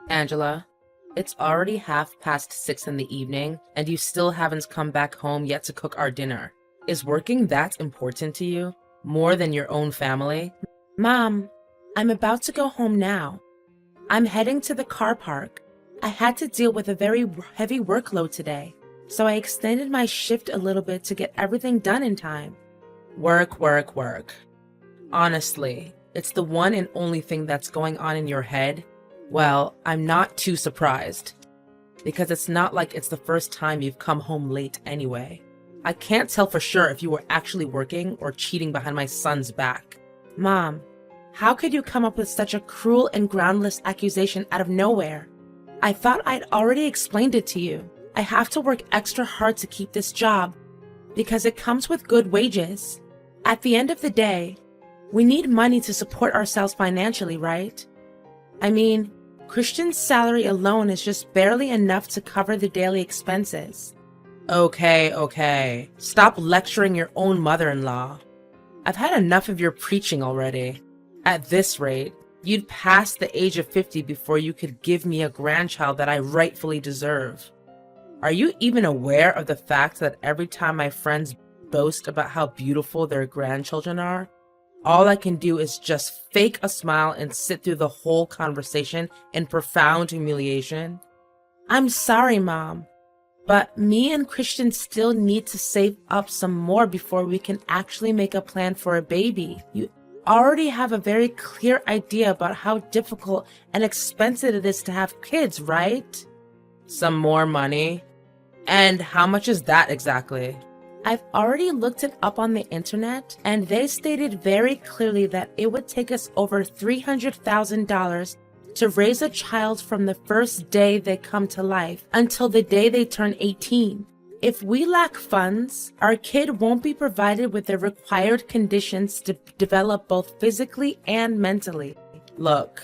Angela, it's already 6:30 in the evening, and you still haven't come back home yet to cook our dinner. Is working that important to you? More than your own family? Mom, I'm about to go home now. I'm heading to the car park. I had to deal with a very heavy workload today, so I extended my shift a little bit to get everything done in time. Work, work, work. Honestly, it's the one and only thing that's going on in your head. Well, I'm not too surprised, because it's not like it's the first time you've come home late anyway. I can't tell for sure if you were actually working or cheating behind my son's back. Mom, how could you come up with such a cruel and groundless accusation out of nowhere? I thought I'd already explained it to you. I have to work extra hard to keep this job because it comes with good wages. At the end of the day, we need money to support ourselves financially, right? I mean, Christian's salary alone is just barely enough to cover the daily expenses. Okay. Stop lecturing your own mother-in-law. I've had enough of your preaching already. At this rate, you'd pass the age of 50 before you could give me a grandchild that I rightfully deserve. Are you even aware of the fact that every time my friends boast about how beautiful their grandchildren are, all I can do is just fake a smile and sit through the whole conversation in profound humiliation? I'm sorry, Mom, but me and Christian still need to save up some more before we can actually make a plan for a baby. You already have a very clear idea about how difficult and expensive it is to have kids, right? Some more money? And how much is that exactly? I've already looked it up on the internet, and they stated very clearly that it would take us over $300,000 to raise a child from the first day they come to life until the day they turn 18. If we lack funds, our kid won't be provided with the required conditions to develop both physically and mentally. Look,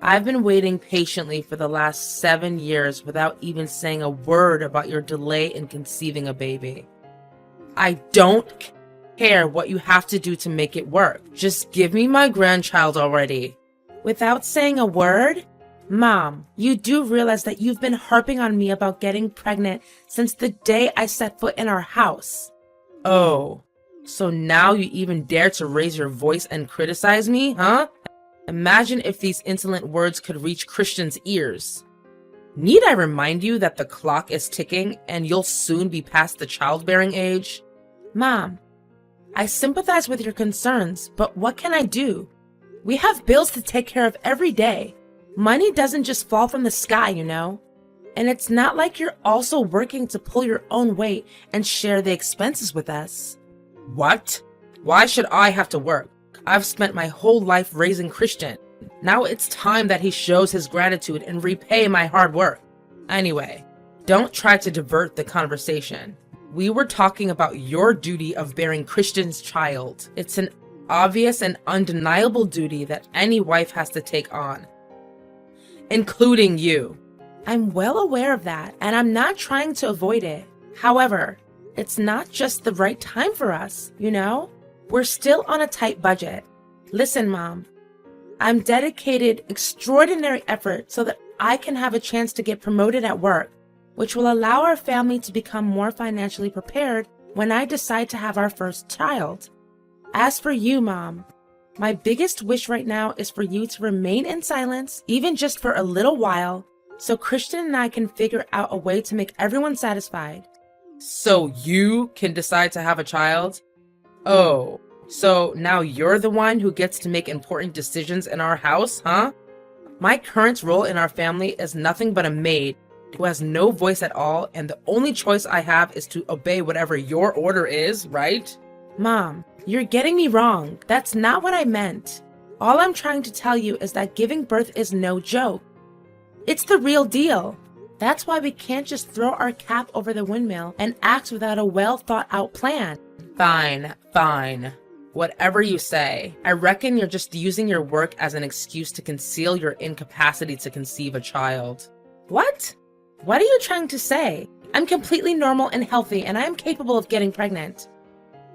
I've been waiting patiently for the last 7 years without even saying a word about your delay in conceiving a baby. I don't care what you have to do to make it work. Just give me my grandchild already. Without saying a word? Mom, you do realize that you've been harping on me about getting pregnant since the day I set foot in our house. Oh, so now you even dare to raise your voice and criticize me, huh? Imagine if these insolent words could reach Christian's ears. Need I remind you that the clock is ticking and you'll soon be past the childbearing age? Mom, I sympathize with your concerns, but what can I do? We have bills to take care of every day. Money doesn't just fall from the sky, you know? And it's not like you're also working to pull your own weight and share the expenses with us. What? Why should I have to work? I've spent my whole life raising Christian. Now it's time that he shows his gratitude and repay my hard work. Anyway, don't try to divert the conversation. We were talking about your duty of bearing Christian's child. It's an obvious and undeniable duty that any wife has to take on, including you. I'm well aware of that, and I'm not trying to avoid it. However, it's not just the right time for us, you know? We're still on a tight budget. Listen, Mom, I'm dedicated extraordinary effort so that I can have a chance to get promoted at work, which will allow our family to become more financially prepared when I decide to have our first child. As for you, Mom, my biggest wish right now is for you to remain in silence, even just for a little while, so Christian and I can figure out a way to make everyone satisfied. So you can decide to have a child? Oh, so now you're the one who gets to make important decisions in our house, huh? My current role in our family is nothing but a maid who has no voice at all, and the only choice I have is to obey whatever your order is, right? Mom, you're getting me wrong. That's not what I meant. All I'm trying to tell you is that giving birth is no joke. It's the real deal. That's why we can't just throw our cap over the windmill and act without a well-thought-out plan. Fine. Whatever you say. I reckon you're just using your work as an excuse to conceal your incapacity to conceive a child. What? What are you trying to say? I'm completely normal and healthy, and I am capable of getting pregnant.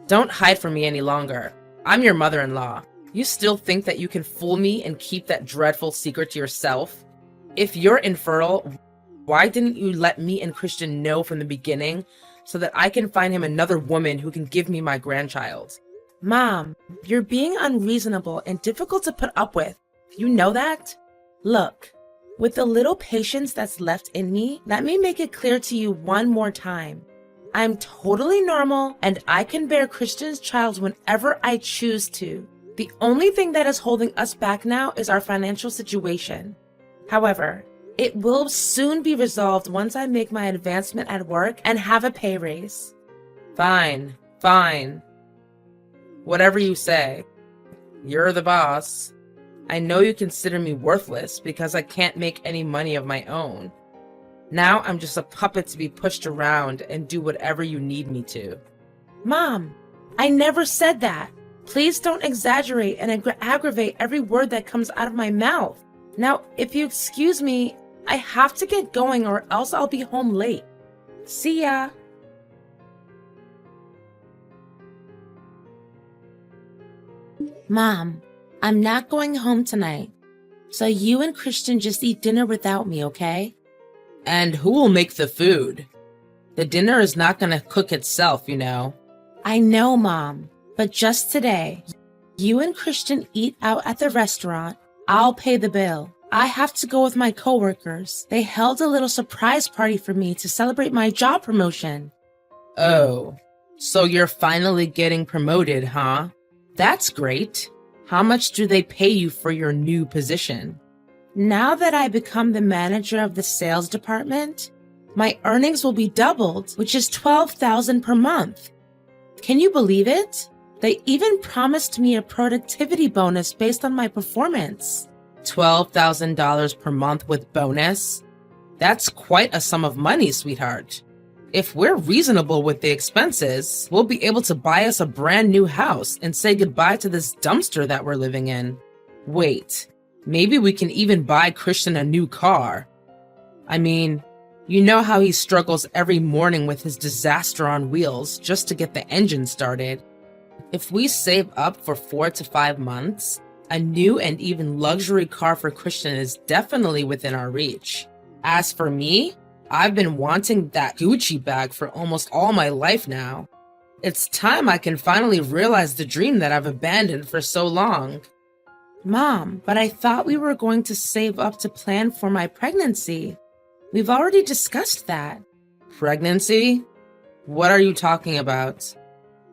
Don't hide from me any longer. I'm your mother-in-law. You still think that you can fool me and keep that dreadful secret to yourself? If you're infertile, why didn't you let me and Christian know from the beginning so that I can find him another woman who can give me my grandchild? Mom, you're being unreasonable and difficult to put up with. You know that? Look, with the little patience that's left in me, let me make it clear to you one more time. I'm totally normal and I can bear Christian's child whenever I choose to. The only thing that is holding us back now is our financial situation. However, it will soon be resolved once I make my advancement at work and have a pay raise. Fine. Whatever you say. You're the boss. I know you consider me worthless because I can't make any money of my own. Now I'm just a puppet to be pushed around and do whatever you need me to. Mom, I never said that. Please don't exaggerate and aggravate every word that comes out of my mouth. Now, if you excuse me, I have to get going or else I'll be home late. See ya. Mom, I'm not going home tonight. So you and Christian just eat dinner without me, okay? And who will make the food? The dinner is not going to cook itself, you know. I know, Mom, but just today, you and Christian eat out at the restaurant. I'll pay the bill. I have to go with my coworkers. They held a little surprise party for me to celebrate my job promotion. Oh, so you're finally getting promoted, huh? That's great. How much do they pay you for your new position? Now that I become the manager of the sales department, my earnings will be doubled, which is $12,000 per month. Can you believe it? They even promised me a productivity bonus based on my performance. $12,000 per month with bonus? That's quite a sum of money, sweetheart. If we're reasonable with the expenses, we'll be able to buy us a brand new house and say goodbye to this dumpster that we're living in. Wait, maybe we can even buy Christian a new car. I mean, you know how he struggles every morning with his disaster on wheels just to get the engine started. If we save up for 4 to 5 months, a new and even luxury car for Christian is definitely within our reach. As for me, I've been wanting that Gucci bag for almost all my life now. It's time I can finally realize the dream that I've abandoned for so long. Mom, but I thought we were going to save up to plan for my pregnancy. We've already discussed that. Pregnancy? What are you talking about?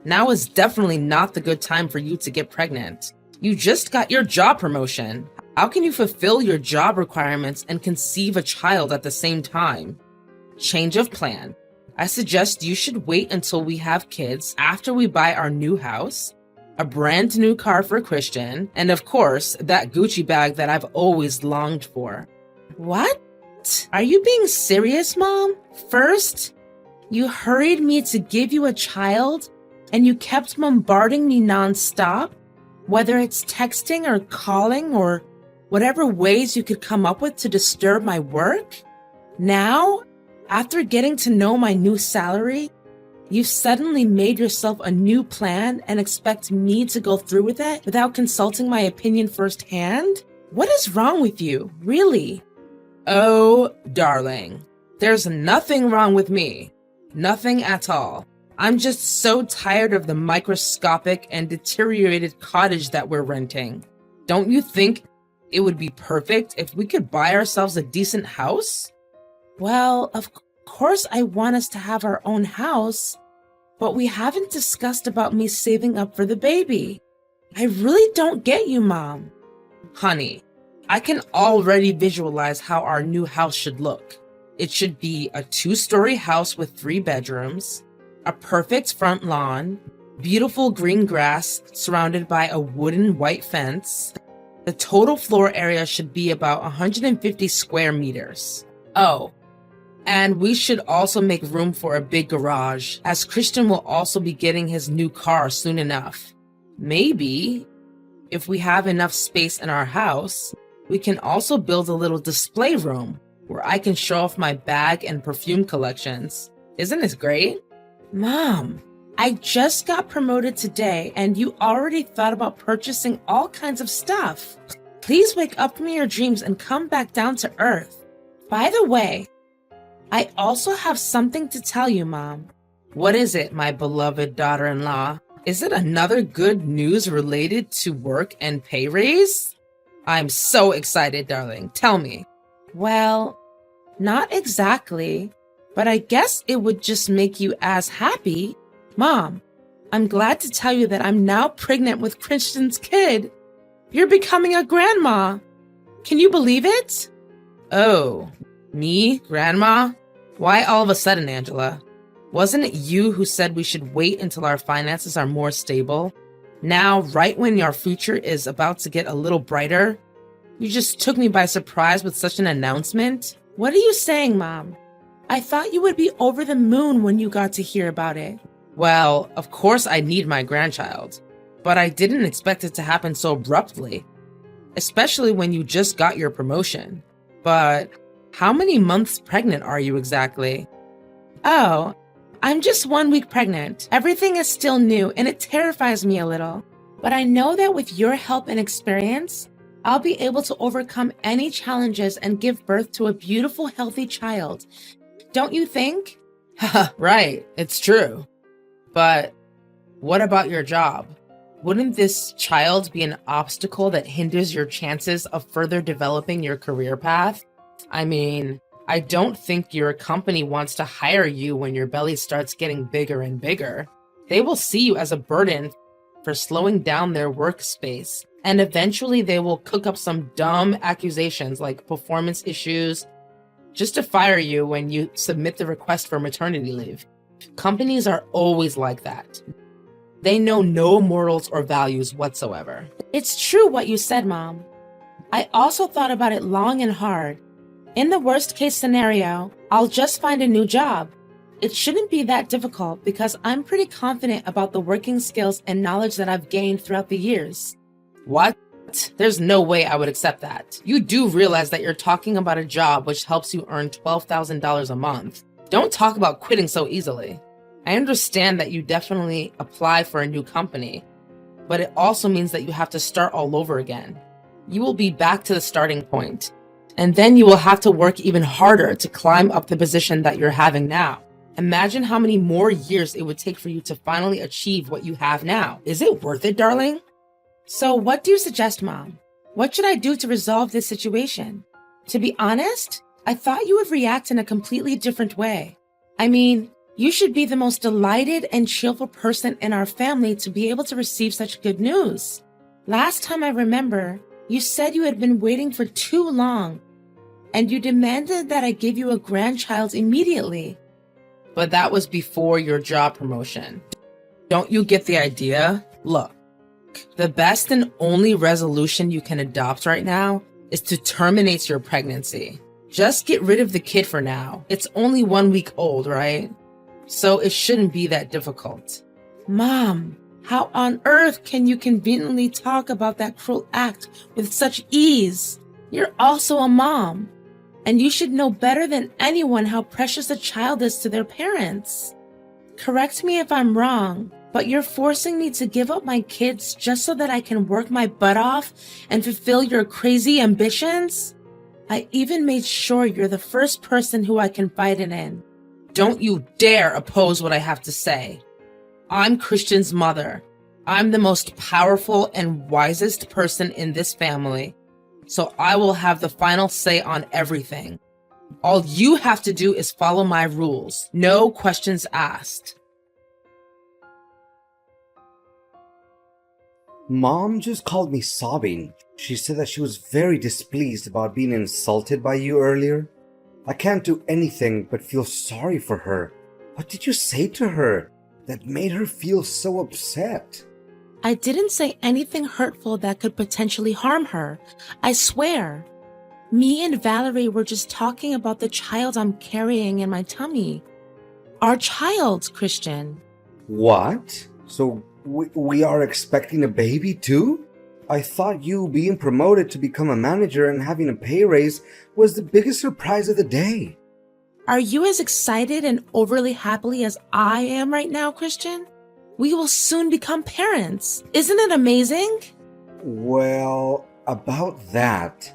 Now is definitely not the good time for you to get pregnant. You just got your job promotion. How can you fulfill your job requirements and conceive a child at the same time? Change of plan. I suggest you should wait until we have kids after we buy our new house, a brand new car for Christian, and of course, that Gucci bag that I've always longed for. What? Are you being serious, Mom? First, you hurried me to give you a child, and you kept bombarding me nonstop, whether it's texting or calling or whatever ways you could come up with to disturb my work. Now, after getting to know my new salary, you've suddenly made yourself a new plan and expect me to go through with it without consulting my opinion firsthand? What is wrong with you, really? Oh, darling, there's nothing wrong with me. Nothing at all. I'm just so tired of the microscopic and deteriorated cottage that we're renting. Don't you think it would be perfect if we could buy ourselves a decent house? Well, of course I want us to have our own house, but we haven't discussed about me saving up for the baby. I really don't get you, Mom. Honey, I can already visualize how our new house should look. It should be a 2-story house with 3 bedrooms, a perfect front lawn, beautiful green grass surrounded by a wooden white fence. The total floor area should be about 150 square meters. Oh, and we should also make room for a big garage, as Christian will also be getting his new car soon enough. Maybe, if we have enough space in our house, we can also build a little display room where I can show off my bag and perfume collections. Isn't this great? Mom, I just got promoted today and you already thought about purchasing all kinds of stuff. Please wake up from your dreams and come back down to earth. By the way, I also have something to tell you, Mom. What is it, my beloved daughter-in-law? Is it another good news related to work and pay raise? I'm so excited, darling. Tell me. Well, not exactly, but I guess it would just make you as happy. Mom, I'm glad to tell you that I'm now pregnant with Christian's kid. You're becoming a grandma. Can you believe it? Oh, me, Grandma? Why all of a sudden, Angela? Wasn't it you who said we should wait until our finances are more stable? Now, right when our future is about to get a little brighter, you just took me by surprise with such an announcement? What are you saying, Mom? I thought you would be over the moon when you got to hear about it. Well, of course I need my grandchild, but I didn't expect it to happen so abruptly, especially when you just got your promotion. But how many months pregnant are you exactly? Oh, I'm just 1 week pregnant. Everything is still new and it terrifies me a little. But I know that with your help and experience, I'll be able to overcome any challenges and give birth to a beautiful, healthy child. Don't you think? Right, it's true. But what about your job? Wouldn't this child be an obstacle that hinders your chances of further developing your career path? I mean, I don't think your company wants to hire you when your belly starts getting bigger and bigger. They will see you as a burden for slowing down their workspace, and eventually they will cook up some dumb accusations like performance issues just to fire you when you submit the request for maternity leave. Companies are always like that. They know no morals or values whatsoever. It's true what you said, Mom. I also thought about it long and hard. In the worst case scenario, I'll just find a new job. It shouldn't be that difficult because I'm pretty confident about the working skills and knowledge that I've gained throughout the years. What? There's no way I would accept that. You do realize that you're talking about a job which helps you earn $12,000 a month. Don't talk about quitting so easily. I understand that you definitely apply for a new company, but it also means that you have to start all over again. You will be back to the starting point, and then you will have to work even harder to climb up the position that you're having now. Imagine how many more years it would take for you to finally achieve what you have now. Is it worth it, darling? So what do you suggest, Mom? What should I do to resolve this situation? To be honest, I thought you would react in a completely different way. I mean, you should be the most delighted and cheerful person in our family to be able to receive such good news. Last time I remember, you said you had been waiting for too long, and you demanded that I give you a grandchild immediately. But that was before your job promotion. Don't you get the idea? Look, the best and only resolution you can adopt right now is to terminate your pregnancy. Just get rid of the kid for now. It's only 1 week old, right? So it shouldn't be that difficult. Mom, how on earth can you conveniently talk about that cruel act with such ease? You're also a mom, and you should know better than anyone how precious a child is to their parents. Correct me if I'm wrong, but you're forcing me to give up my kids just so that I can work my butt off and fulfill your crazy ambitions? I even made sure you're the first person who I confide in. Don't you dare oppose what I have to say. I'm Christian's mother. I'm the most powerful and wisest person in this family, so I will have the final say on everything. All you have to do is follow my rules. No questions asked. Mom just called me sobbing. She said that she was very displeased about being insulted by you earlier. I can't do anything but feel sorry for her. What did you say to her that made her feel so upset? I didn't say anything hurtful that could potentially harm her. I swear. Me and Valerie were just talking about the child I'm carrying in my tummy. Our child, Christian. What? So we are expecting a baby too? I thought you being promoted to become a manager and having a pay raise was the biggest surprise of the day. Are you as excited and overly happy as I am right now, Christian? We will soon become parents. Isn't it amazing? Well, about that,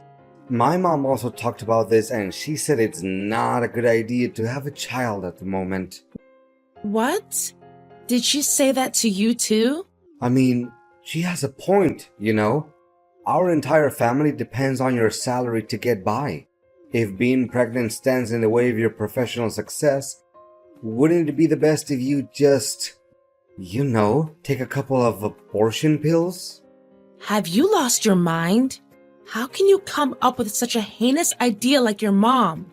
My mom also talked about this and she said it's not a good idea to have a child at the moment. What? Did she say that to you too? I mean, she has a point, you know? Our entire family depends on your salary to get by. If being pregnant stands in the way of your professional success, wouldn't it be the best if you just, take a couple of abortion pills? Have you lost your mind? How can you come up with such a heinous idea like your mom?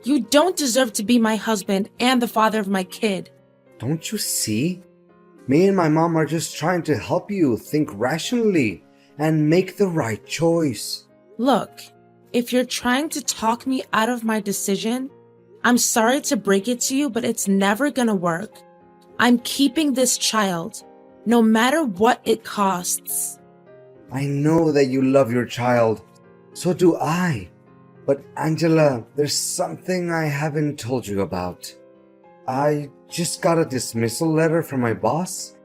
You don't deserve to be my husband and the father of my kid. Don't you see? Me and my mom are just trying to help you think rationally and make the right choice. Look, if you're trying to talk me out of my decision, I'm sorry to break it to you, but it's never gonna work. I'm keeping this child, no matter what it costs. I know that you love your child. So do I. But Angela, there's something I haven't told you about. I just got a dismissal letter from my boss.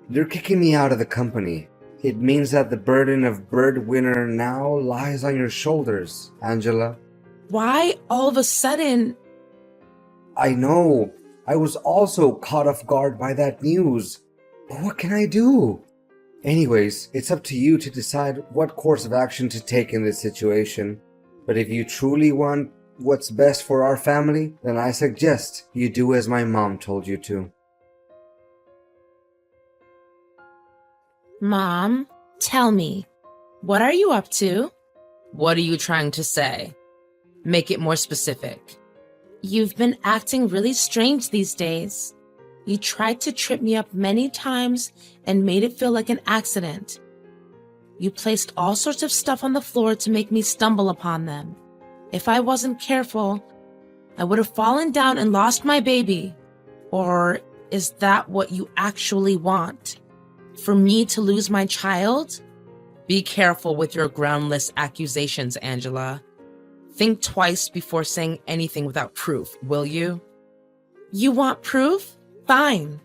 They're kicking me out of the company. It means that the burden of breadwinner now lies on your shoulders, Angela. Why all of a sudden? I know. I was also caught off guard by that news. But what can I do? Anyways, it's up to you to decide what course of action to take in this situation. But if you truly want what's best for our family, then I suggest you do as my mom told you to. Mom, tell me, what are you up to? What are you trying to say? Make it more specific. You've been acting really strange these days. You tried to trip me up many times and made it feel like an accident. You placed all sorts of stuff on the floor to make me stumble upon them. If I wasn't careful, I would have fallen down and lost my baby. Or is that what you actually want? For me to lose my child? Be careful with your groundless accusations, Angela. Think twice before saying anything without proof, will you? You want proof? Fine.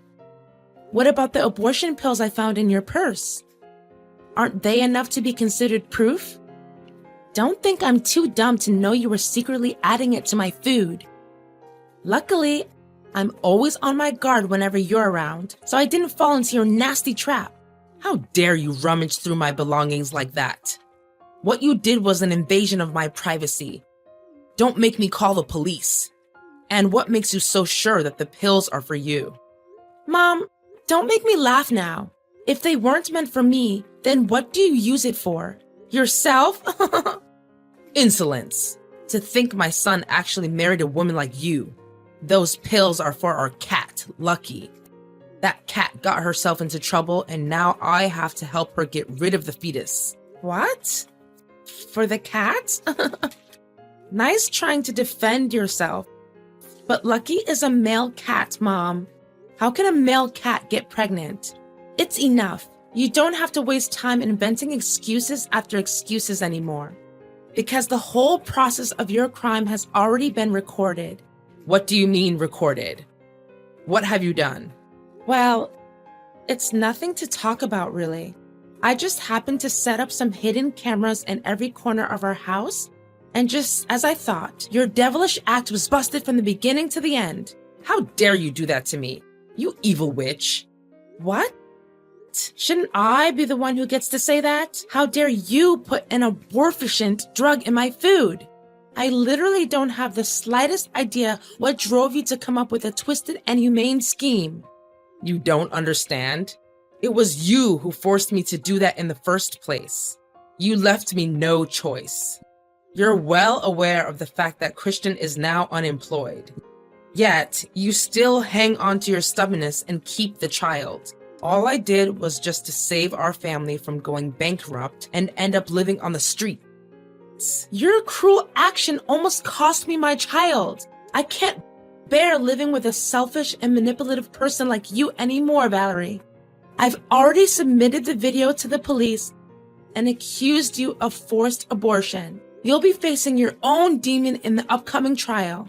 What about the abortion pills I found in your purse? Aren't they enough to be considered proof? Don't think I'm too dumb to know you were secretly adding it to my food. Luckily, I'm always on my guard whenever you're around, so I didn't fall into your nasty trap. How dare you rummage through my belongings like that? What you did was an invasion of my privacy. Don't make me call the police. And what makes you so sure that the pills are for you? Mom, don't make me laugh now. If they weren't meant for me, then what do you use it for? Yourself? Insolence. To think my son actually married a woman like you. Those pills are for our cat, Lucky. That cat got herself into trouble and now I have to help her get rid of the fetus. What? For the cat? Nice trying to defend yourself. But Lucky is a male cat, Mom. How can a male cat get pregnant? It's enough. You don't have to waste time inventing excuses after excuses anymore. Because the whole process of your crime has already been recorded. What do you mean recorded? What have you done? Well, it's nothing to talk about really. I just happened to set up some hidden cameras in every corner of our house. And just as I thought, your devilish act was busted from the beginning to the end. How dare you do that to me, you evil witch? What? Shouldn't I be the one who gets to say that? How dare you put an abortifacient drug in my food? I literally don't have the slightest idea what drove you to come up with a twisted and humane scheme. You don't understand? It was you who forced me to do that in the first place. You left me no choice. You're well aware of the fact that Christian is now unemployed. Yet, you still hang on to your stubbornness and keep the child. All I did was just to save our family from going bankrupt and end up living on the streets. Your cruel action almost cost me my child. I can't bear living with a selfish and manipulative person like you anymore, Valerie. I've already submitted the video to the police and accused you of forced abortion. You'll be facing your own demon in the upcoming trial.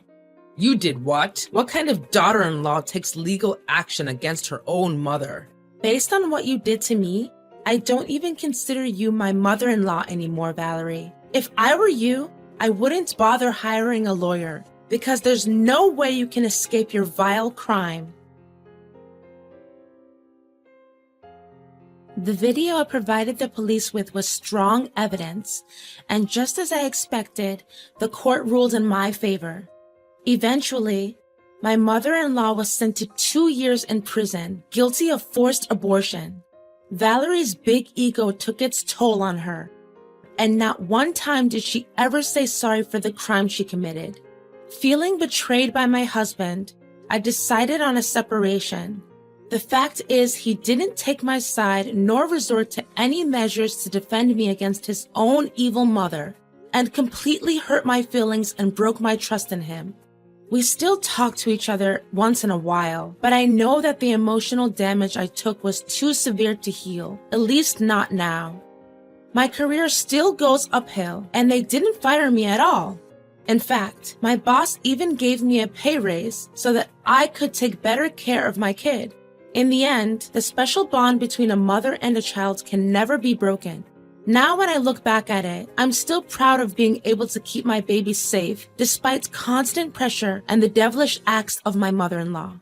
You did what? What kind of daughter-in-law takes legal action against her own mother? Based on what you did to me, I don't even consider you my mother-in-law anymore, Valerie. If I were you, I wouldn't bother hiring a lawyer because there's no way you can escape your vile crime. The video I provided the police with was strong evidence, and just as I expected, the court ruled in my favor. Eventually, my mother-in-law was sent to 2 years in prison, guilty of forced abortion. Valerie's big ego took its toll on her, and not one time did she ever say sorry for the crime she committed. Feeling betrayed by my husband, I decided on a separation. The fact is, he didn't take my side nor resort to any measures to defend me against his own evil mother, and completely hurt my feelings and broke my trust in him. We still talk to each other once in a while, but I know that the emotional damage I took was too severe to heal, at least not now. My career still goes uphill, and they didn't fire me at all. In fact, my boss even gave me a pay raise so that I could take better care of my kid. In the end, the special bond between a mother and a child can never be broken. Now when I look back at it, I'm still proud of being able to keep my baby safe despite constant pressure and the devilish acts of my mother-in-law.